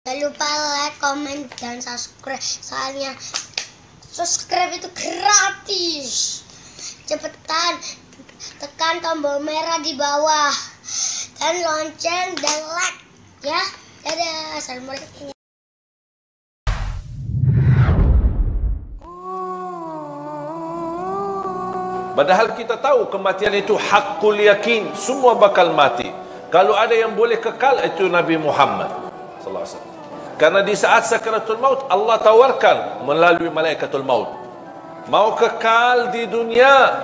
Jangan lupa like, comment, dan subscribe. Soalnya subscribe itu gratis. Cepetan tekan tombol merah di bawah dan lonceng dan like ya. Dadah. Assalamualaikum. Padahal kita tahu kematian itu hakul yakin, semua bakal mati. Kalau ada yang boleh kekal, itu Nabi Muhammad sallallahu alaihi wasallam. Karena di saat sakaratul maut Allah tawarkan melalui malaikatul maut, mau kekal di dunia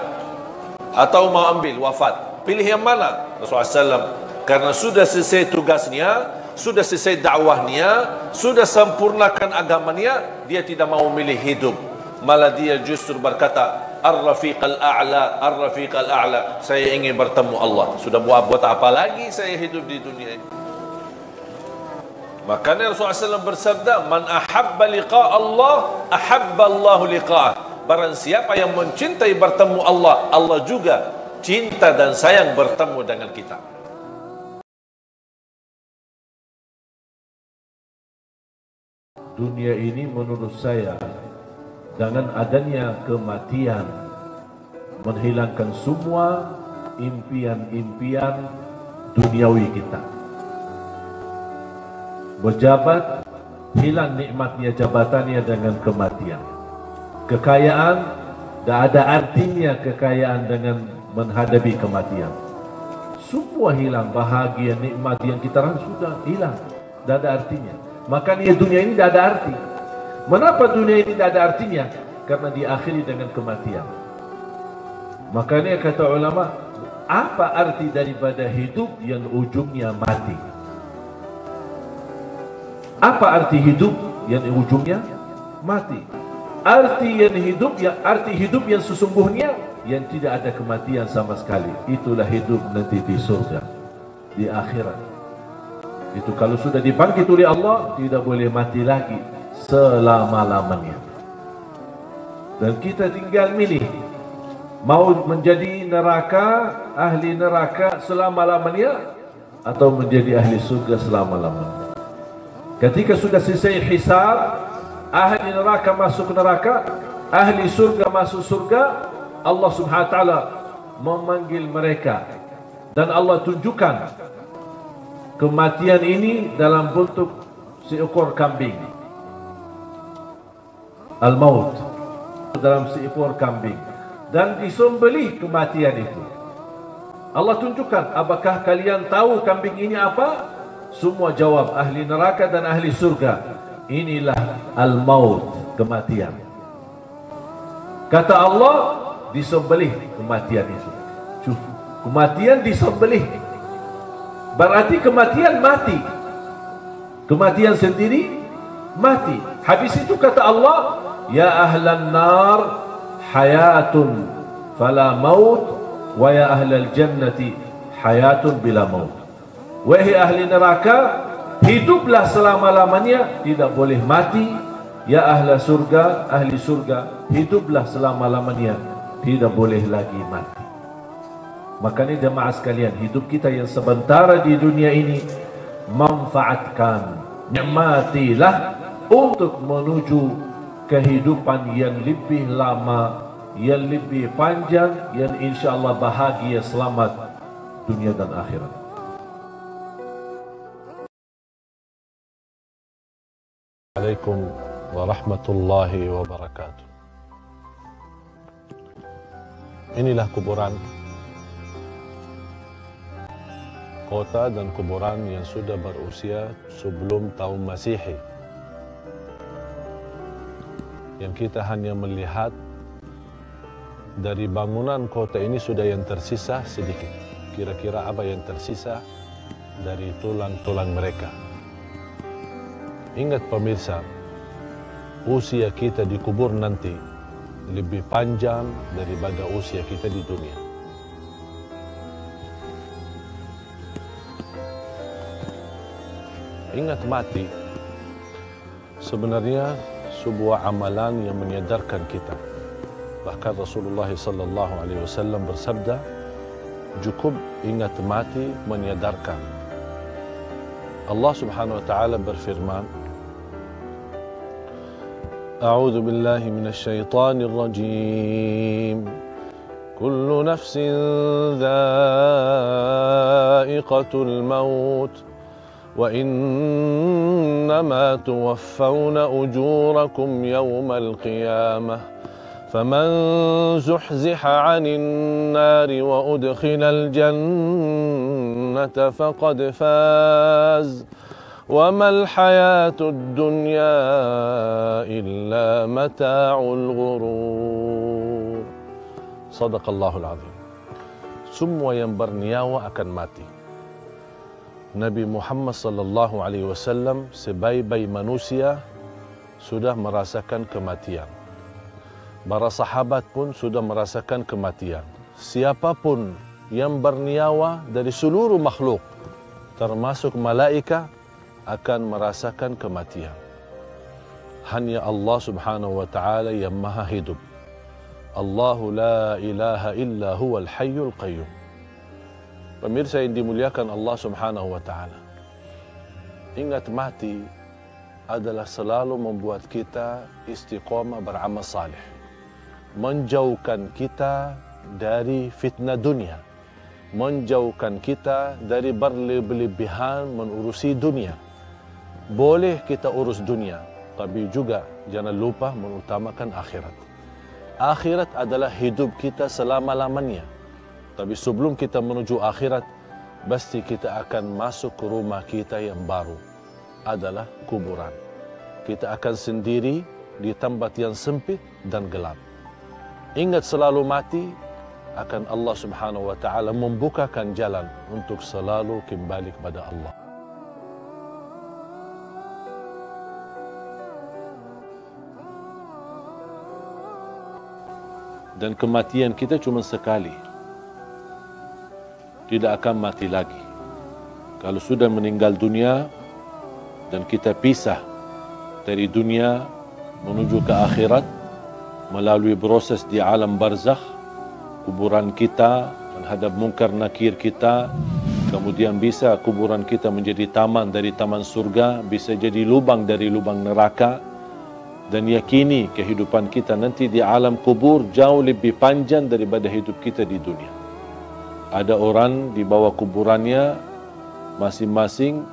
atau mau ambil wafat, pilih yang mana? Rasulullah SAW karena sudah selesai tugasnya, sudah selesai dakwahnya, sudah sempurnakan agamanya, dia tidak mau milih hidup, malah dia justru berkata, Ar-Rafiq al-A'la, Ar-Rafiq al-A'la, saya ingin bertemu Allah. Sudah buat apa lagi saya hidup di dunia ini? Makanya Rasulullah SAW bersabda, Man ahabba liqa' Allah, ahabba Allah liqa'ah. Barang siapa yang mencintai bertemu Allah, Allah juga cinta dan sayang bertemu dengan kita. Dunia ini menurut saya, dengan adanya kematian menghilangkan semua impian-impian duniawi kita. Berjabat, hilang nikmatnya jabatannya dengan kematian. Kekayaan, tak ada artinya kekayaan dengan menghadapi kematian. Semua hilang, bahagia, nikmat yang kita rasakan sudah hilang, tak ada artinya. Makanya dunia ini tak ada arti. Mengapa dunia ini tidak ada artinya? Karena diakhiri dengan kematian. Makanya kata ulama, apa arti daripada hidup yang ujungnya mati? Apa arti hidup yang ujungnya mati? Arti hidup yang sesungguhnya yang tidak ada kematian sama sekali. Itulah hidup nanti di surga, di akhirat. Itu kalau sudah dibangkit oleh Allah, tidak boleh mati lagi selama-lamanya. Dan kita tinggal milih, mau menjadi neraka, ahli neraka selama-lamanya, atau menjadi ahli surga selama-lamanya. Ketika sudah selesai hisab, ahli neraka masuk neraka, ahli surga masuk surga, Allah subhanahu wa ta'ala memanggil mereka, dan Allah tunjukkan kematian ini dalam bentuk seekor kambing. Al-maut dalam seekor kambing, dan disembelih kematian itu. Allah tunjukkan, apakah kalian tahu kambing ini apa? Semua jawab, ahli neraka dan ahli surga. Inilah al-maut, kematian. Kata Allah, disembelih kematian itu. Kematian disembelih, berarti kematian mati. Kematian sendiri mati. Habis itu kata Allah, ya ahlan nar hayatun fala maut, wa ya ahlal jannati hayatun bila maut. Wahai ahli neraka, hiduplah selama-lamanya, tidak boleh mati. Ya ahli surga, hiduplah selama-lamanya, tidak boleh lagi mati. Makanya jemaah sekalian, hidup kita yang sementara di dunia ini, manfaatkan, nikmatilah untuk menuju kehidupan yang lebih lama, yang lebih panjang, yang insya Allah bahagia, selamat dunia dan akhirat. Assalamualaikum warahmatullahi wabarakatuh. Inilah kuburan, kota dan kuburan yang sudah berusia sebelum tahun Masehi, yang kita hanya melihat dari bangunan kota ini sudah yang tersisa sedikit. Kira-kira apa yang tersisa dari tulang-tulang mereka. Ingat pemirsa, usia kita dikubur nanti lebih panjang daripada usia kita di dunia. Ingat mati sebenarnya sebuah amalan yang menyadarkan kita. Bahkan Rasulullah SAW bersabda, cukup ingat mati menyadarkan. Allah Subhanahu wa taala berfirman, A'udzu billahi minasy syaithanir rajim. Kullu nafsin dha'iqatul maut wa innama tuwaffawna ujurakum yawmal qiyamah. فمن زحزح عن النار وأدخل الجنة فقد فاز وما الحياة الدنيا إلا متاع الغرور. Sadaqallahul azim. Semua yang bernyawa akan mati. Nabi Muhammad sallallahu alaihi wasallam sebaik-baik manusia sudah merasakan kematian. Para sahabat pun sudah merasakan kematian. Siapapun yang bernyawa dari seluruh makhluk, termasuk malaikat, akan merasakan kematian. Hanya Allah Subhanahu wa taala yang maha hidup. Allahu la ilaha illa huwal hayyul qayyum. Pemirsa yang dimuliakan Allah Subhanahu wa taala, ingat mati adalah selalu membuat kita istiqamah beramal saleh, menjauhkan kita dari fitnah dunia, menjauhkan kita dari berlebihan menurusi dunia. Boleh kita urus dunia, tapi juga jangan lupa mengutamakan akhirat. Akhirat adalah hidup kita selama-lamanya. Tapi sebelum kita menuju akhirat, pasti kita akan masuk ke rumah kita yang baru, adalah kuburan. Kita akan sendiri di tempat yang sempit dan gelap. Ingat selalu mati, akan Allah Subhanahu wa taala membukakan jalan untuk selalu kembali kepada Allah. Dan kematian kita cuma sekali, tidak akan mati lagi. Kalau sudah meninggal dunia dan kita pisah dari dunia menuju ke akhirat melalui proses di alam barzakh, kuburan kita menghadap mungkar nakir kita, kemudian bisa kuburan kita menjadi taman dari taman surga, bisa jadi lubang dari lubang neraka. Dan yakini kehidupan kita nanti di alam kubur jauh lebih panjang daripada hidup kita di dunia. Ada orang di bawah kuburannya masing-masing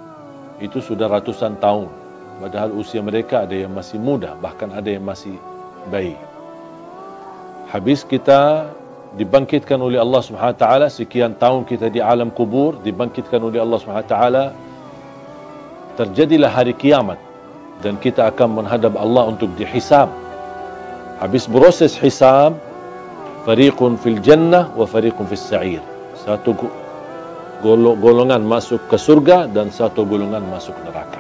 itu sudah ratusan tahun, padahal usia mereka ada yang masih muda, bahkan ada yang masih bayi. Habis kita dibangkitkan oleh Allah Subhanahu wa taala, sekian tahun kita di alam kubur, dibangkitkan oleh Allah Subhanahu wa taala, terjadilah hari kiamat dan kita akan menghadap Allah untuk dihisab. Habis proses hisab, fariqun fil jannah wa fariqun fis sa'ir. Satu golongan masuk ke surga dan satu golongan masuk neraka.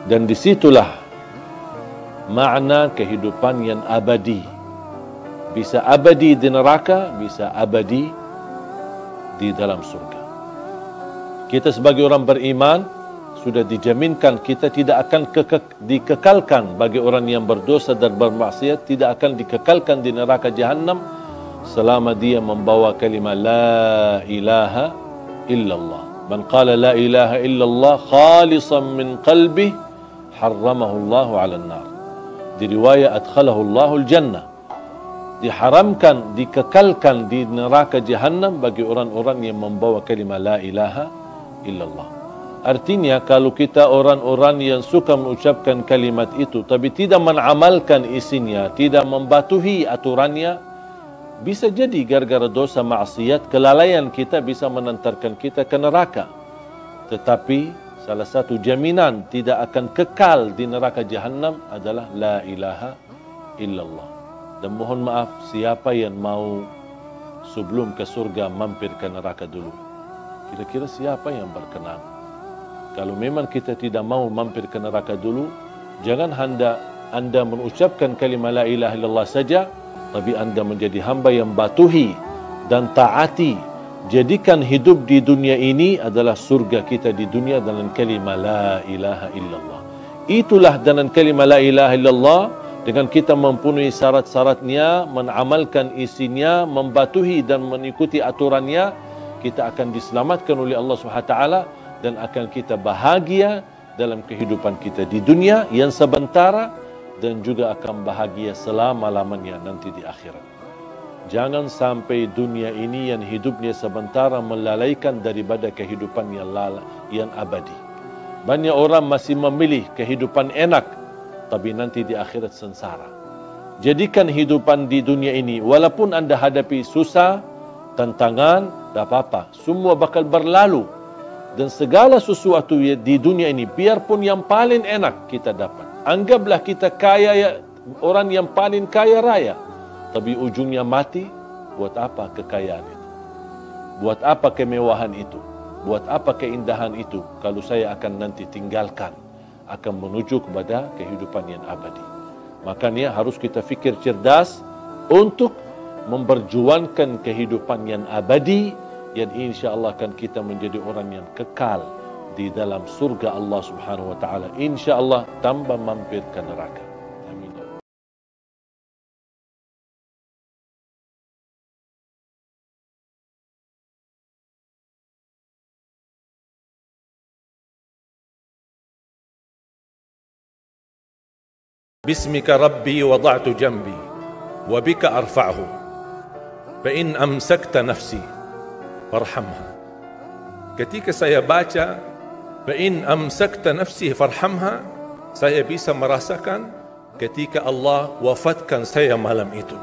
Dan disitulah makna kehidupan yang abadi. Bisa abadi di neraka, bisa abadi di dalam surga. Kita sebagai orang beriman sudah dijaminkan kita tidak akan dikekalkan. Bagi orang yang berdosa dan bermaksiat tidak akan dikekalkan di neraka Jahannam selama dia membawa kalimat la ilaha illallah. Man qala la ilaha illallah khalisan min qalbih harramahu Allahu 'alan nar. Di riwayat adkhalahu Allahu al-jannah. Diharamkan, dikekalkan di neraka Jahannam bagi orang-orang yang membawa kalimat la ilaha illallah. Artinya kalau kita orang-orang yang suka mengucapkan kalimat itu tapi tidak mengamalkan isinya, tidak mematuhi aturannya, bisa jadi gara-gara dosa maksiat, kelalaian kita bisa menantarkan kita ke neraka. Tetapi salah satu jaminan tidak akan kekal di neraka Jahannam adalah la ilaha illallah. Dan mohon maaf, siapa yang mau sebelum ke surga mampir ke neraka dulu? Kira-kira siapa yang berkenan? Kalau memang kita tidak mau mampir ke neraka dulu, jangan anda mengucapkan kalimat la ilaha illallah saja, tapi anda menjadi hamba yang patuhi dan taati. Jadikan hidup di dunia ini adalah surga kita di dunia dengan kalimat la ilaha illallah. Itulah dengan kalimat la ilaha illallah, dengan kita mempunyai syarat-syaratnya, mengamalkan isinya, membatuhi dan mengikuti aturannya, kita akan diselamatkan oleh Allah Subhanahu wa taala dan akan kita bahagia dalam kehidupan kita di dunia yang sementara dan juga akan bahagia selama-lamanya nanti di akhirat. Jangan sampai dunia ini yang hidupnya sementara melalaikan daripada kehidupan yang abadi. Banyak orang masih memilih kehidupan enak, tapi nanti di akhirat sengsara. Jadikan hidupan di dunia ini, walaupun anda hadapi susah, tantangan, tak apa-apa. Semua bakal berlalu. Dan segala sesuatu di dunia ini, biarpun yang paling enak kita dapat. Anggaplah kita kaya, orang yang paling kaya raya. Tapi ujungnya mati, buat apa kekayaan itu? Buat apa kemewahan itu? Buat apa keindahan itu? Kalau saya akan nanti tinggalkan, akan menuju kepada kehidupan yang abadi. Makanya harus kita fikir cerdas untuk memperjuangkan kehidupan yang abadi, yang insya-Allah akan kita menjadi orang yang kekal di dalam surga Allah Subhanahu wa taala, insya-Allah tanpa mampir ke neraka. Amin. Bismika Rabbi wada'tu jambi wa bika arfa'hu fa in amsakta nafsi farhamha. Ketika saya baca fa in amsakta nafsi farhamha, saya bisa merasakan ketika Allah wafatkan saya malam itu,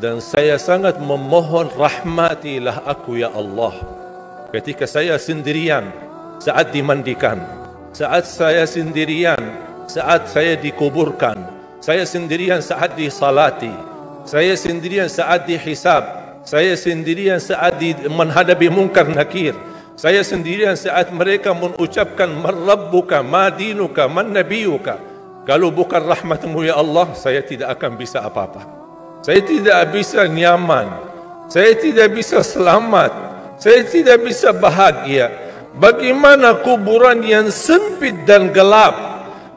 dan saya sangat memohon rahmatilah aku ya Allah. Ketika saya sendirian saat dimandikan, saat saya sendirian saat saya dikuburkan, saya sendirian saat disalati, saya sendirian saat dihisab, saya sendirian saat menghadapi munkar nakir, saya sendirian saat mereka mengucapkan man rabbuka, ma dinuka, man nabiyuka. Kalau bukan rahmatmu ya Allah, saya tidak akan bisa apa-apa. Saya tidak bisa nyaman, saya tidak bisa selamat, saya tidak bisa bahagia. Bagaimana kuburan yang sempit dan gelap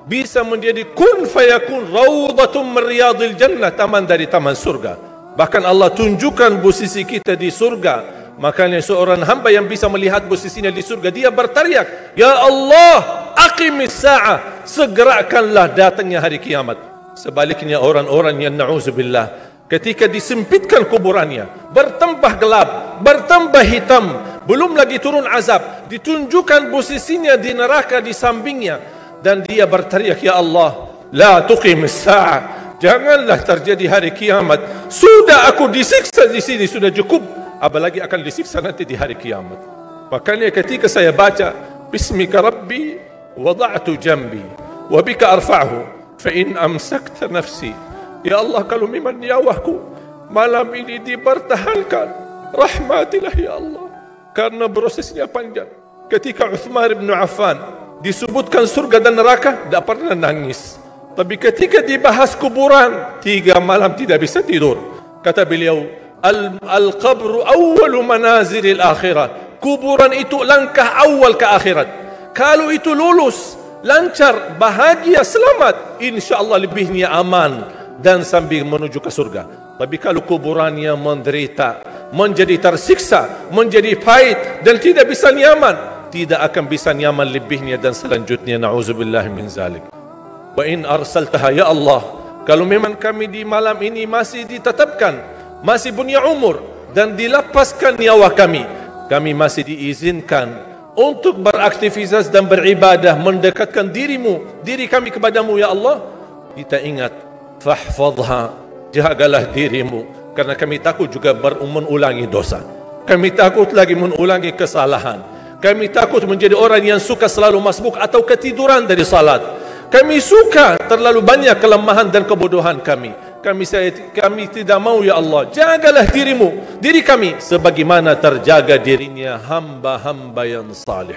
bisa menjadi kun fayakun raudhatun min riyadil jannah, taman dari taman surga. Bahkan Allah tunjukkan posisi kita di surga. Makanya seorang hamba yang bisa melihat posisinya di surga, dia berteriak, ya Allah, aqimis sa'ah, segerakanlah datangnya hari kiamat. Sebaliknya orang-orang yang na'udzubillah, ketika disempitkan kuburannya, bertambah gelap, bertambah hitam, belum lagi turun azab, ditunjukkan posisinya di neraka di sampingnya, dan dia berteriak, ya Allah, la tuqimis sa'ah, janganlah terjadi hari kiamat. Sudah aku disiksa di sini, sudah cukup, apalagi akan disiksa nanti di hari kiamat. Makanya ketika saya baca bismika rabbi wada'tu jambi wa bika arfa'hu fa in amsakta nafsi, ya Allah, kalau memang nyawaku malam ini dipertahankan, rahmatilah ya Allah. Karena prosesnya panjang. Ketika Uthman bin Affan disebutkan surga dan neraka, tidak pernah nangis. Tapi ketika dibahas kuburan, 3 malam tidak bisa tidur. Kata beliau, al-qabru awwalu manazilil akhirah. Kuburan itu langkah awal ke akhirat. Kalau itu lulus, lancar, bahagia, selamat, insya-Allah lebihnya aman dan sambil menuju ke surga. Tapi kalau kuburannya menderita, menjadi tersiksa, menjadi pahit dan tidak bisa nyaman, tidak akan bisa nyaman lebihnya dan selanjutnya, na'udzubillah min zalik. Wa in arsaltaha ya Allah, kalau memang kami di malam ini masih ditetapkan, masih punya umur dan dilepaskan nyawa kami, kami masih diizinkan untuk beraktivitas dan beribadah, mendekatkan diri kami kepadamu ya Allah. Kita ingat, fahfadha, jagalah dirimu, karena kami takut juga mengulangi dosa, kami takut lagi mengulangi kesalahan, kami takut menjadi orang yang suka selalu masbuk atau ketiduran dari salat, kami suka terlalu banyak kelemahan dan kebodohan kami. Kami tidak mau ya Allah, jagalah diri kami sebagaimana terjaga dirinya hamba-hamba yang salih.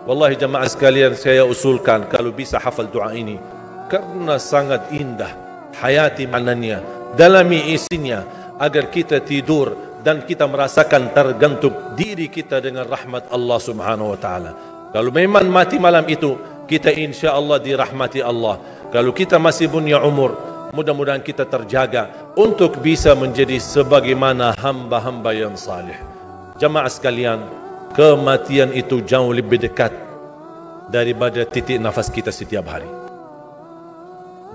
Wallahi jamaah sekalian, saya usulkan kalau bisa hafal doa ini, karena sangat indah, hayati maknanya, dalami isinya, agar kita tidur dan kita merasakan tergantung diri kita dengan rahmat Allah Subhanahu wa taala. Kalau memang mati malam itu, kita insya Allah dirahmati Allah. Kalau kita masih punya umur, mudah-mudahan kita terjaga untuk bisa menjadi sebagaimana hamba-hamba yang salih. Jamaah sekalian, kematian itu jauh lebih dekat daripada titik nafas kita setiap hari.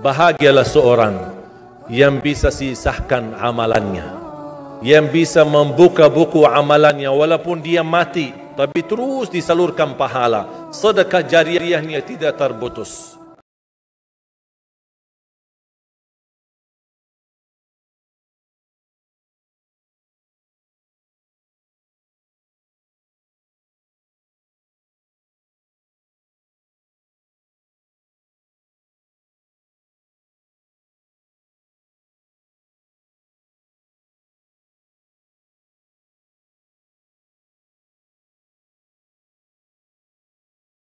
Bahagialah seorang yang bisa sisahkan amalannya, yang bisa membuka buku amalannya walaupun dia mati, tapi terus disalurkan pahala. Sedekah jariahnya tidak terputus.